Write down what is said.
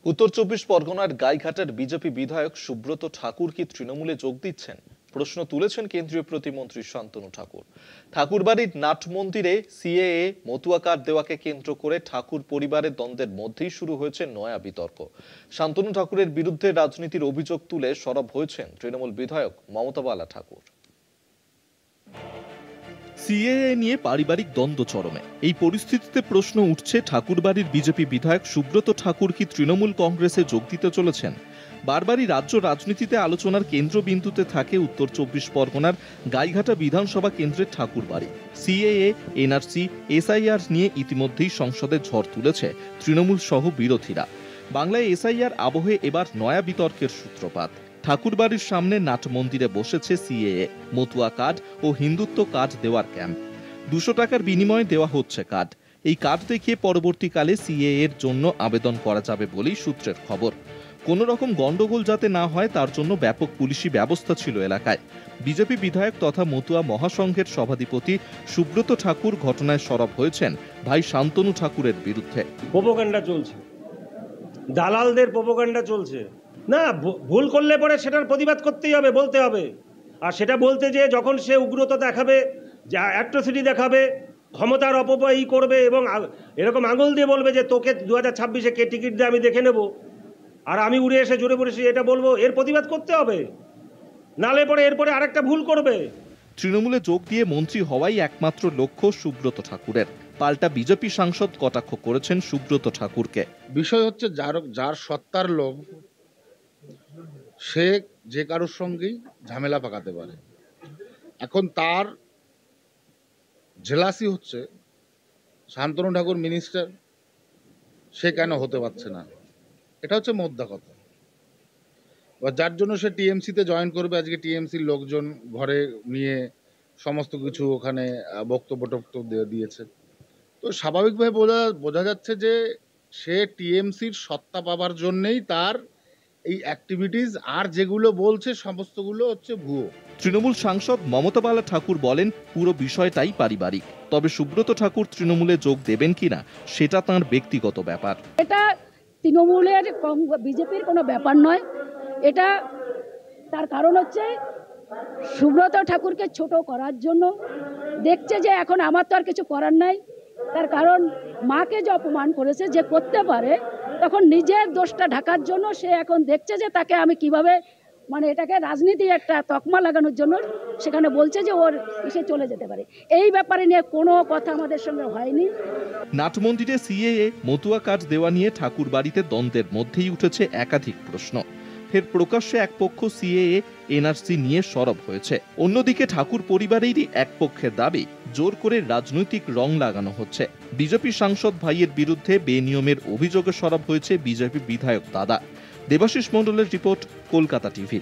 উত্তর চব্বিশ পরগনার গাইঘাটার বিজেপি বিধায়ক সুব্রত ঠাকুর কি তৃণমূলে যোগ দিচ্ছেন? প্রশ্ন তুলেছেন কেন্দ্রীয় প্রতিমন্ত্রী শান্তনু ঠাকুর। ঠাকুরবাড়ির নাট মন্দিরে সিএএ মতুয়া কার্ড দেওয়াকে কেন্দ্র করে ঠাকুর পরিবারের দ্বন্দ্বের মধ্যেই শুরু হয়েছে নয়া বিতর্ক। শান্তনু ঠাকুরের বিরুদ্ধে রাজনীতির অভিযোগ তুলে সরব হয়েছেন তৃণমূল বিধায়ক মমতা বালা ঠাকুর। সিএএ নিয়ে পারিবারিক দ্বন্দ্ব চরমে। এই পরিস্থিতিতে প্রশ্ন উঠছে, ঠাকুরবাড়ির বিজেপি বিধায়ক সুব্রত ঠাকুর কি তৃণমূল কংগ্রেসে যোগ দিতে চলেছেন? বারবারই রাজ্য রাজনীতিতে আলোচনার কেন্দ্রবিন্দুতে থাকে উত্তর চব্বিশ পরগনার গাইঘাটা বিধানসভা কেন্দ্রের ঠাকুরবাড়ি। সিএএ, এনআরসি, এসআইআর নিয়ে ইতিমধ্যেই সংসদে ঝড় তুলেছে তৃণমূল সহ বিরোধীরা। বাংলায় এসআইআর আবহে এবার নয়া বিতর্কের সূত্রপাত। ঠাকুরবাড়ির সামনে নাট মন্দিরে বসেছে সিএএ, মতুয়া কার্ড ও হিন্দুত্ব কার্ড দেওয়ার ক্যাম্প। 200 টাকার বিনিময়ে দেওয়া হচ্ছে কার্ড। এই কার্ড দেখিয়ে পরবর্তীকালে সিএএ এর জন্য আবেদন করা যাবে বলেই সূত্রের খবর। কোনো রকম গন্ডগোল যাতে না হয় তার জন্য ব্যাপক পুলিশি ব্যবস্থা ছিল এলাকায়। বিজেপি বিধায়ক তথা মতুয়া মহাসংঘের সভাধিপতি সুব্রত ঠাকুর ঘটনায় সরব হয়েছেন ভাই শান্তনু ঠাকুরের বিরুদ্ধে। প্রোপাগান্ডা চলছে, দালালদের প্রোপাগান্ডা চলছে। না, ভুল করলে পরে সেটার প্রতিবাদ করতেই হবে, বলতে হবে। আর সেটা বলতে যে যখন সে উগ্রতা দেখাবে, যা অ্যাট্রোসিটি দেখাবে, ক্ষমতার অপব্যয় করবে এবং এরকম আঙুল দিয়ে বলবে যে তোকে 2026-এ কে টিকিট দিয়ে আমি দেখে নেব, আর আমি উড়ে এসে জোরে পড়েছি এটা বলবো, এর প্রতিবাদ করতে হবে। নালে পরে এরপরে আরেকটা ভুল করবে। তৃণমূলে যোগ দিয়ে মন্ত্রী হওয়াই একমাত্র লক্ষ্য সুব্রত ঠাকুরের। পাল্টা বিজেপি সাংসদ কটাক্ষ করেছেন সুব্রত ঠাকুরকে। বিষয় হচ্ছে যার সত্তার লোভ, সে যে কারোর সঙ্গেই ঝামেলা পাকাতে পারে। এখন তার জেলাসি হচ্ছে শান্তনু ঠাকুর মিনিস্টার, সে কেন হতে পারছে না, এটা হচ্ছে মোদ্দা কথা। যার জন্য সে টিএমসিতে জয়েন করবে। আজকে টিএমসির লোকজন ঘরে নিয়ে সমস্ত কিছু ওখানে বক্তব্য দিয়েছে। তো স্বাভাবিকভাবে বোঝা যাচ্ছে যে সে টিএমসির সত্তা পাবার জন্যই তার এই অ্যাক্টিভিটিস, আর যেগুলো বলছে সমস্তগুলো হচ্ছে ভুয়ো। তৃণমূল সাংসদ মমতা বালা ঠাকুর বলেন, পুরো বিষয়টাই পারিবারিক। তবে সুব্রত ঠাকুর তৃণমূলে যোগ দেবেন কিনা সেটা তাঁর ব্যক্তিগত ব্যাপার। এটা তৃণমূলের বিজেপির কোনো ব্যাপার নয়। এটা তার কারণ হচ্ছে সুব্রত ঠাকুরকে ছোট করার জন্য দেখছে যে এখন আমার তো আর কিছু করার নাই। তার কারণ মাকে যে অপমান করেছে, যে করতে পারে, তখন নিজের দোষটা ঢাকার জন্য সে এখন দেখছে যে তাকে আমি কিভাবে, মানে এটাকে রাজনীতি একটা তকমা লাগানোর জন্য সেখানে বলছে যে ওর এসে চলে যেতে পারে। এই ব্যাপারে নিয়ে কোনো কথা আমাদের সঙ্গে হয়নি। নাট মন্দিরে সিএএ মতুয়া কার্ড দেওয়া নিয়ে ঠাকুর বাড়িতে দ্বন্দ্বের মধ্যেই উঠেছে একাধিক প্রশ্ন। ফের প্রকাশ্যে এক পক্ষ সিএএ এনআরসি নিয়ে সরব হয়েছে, অন্যদিকে ঠাকুর পরিবারেরই এক পক্ষের দাবি জোর করে রাজনৈতিক রং লাগানো হচ্ছে। বিজেপি সাংসদ ভাইয়ের বিরুদ্ধে বেনিয়মের অভিযোগে সরব হয়েছে বিজেপি বিধায়ক দাদা। দেবাশিস মণ্ডলের রিপোর্ট, কলকাতা টিভি।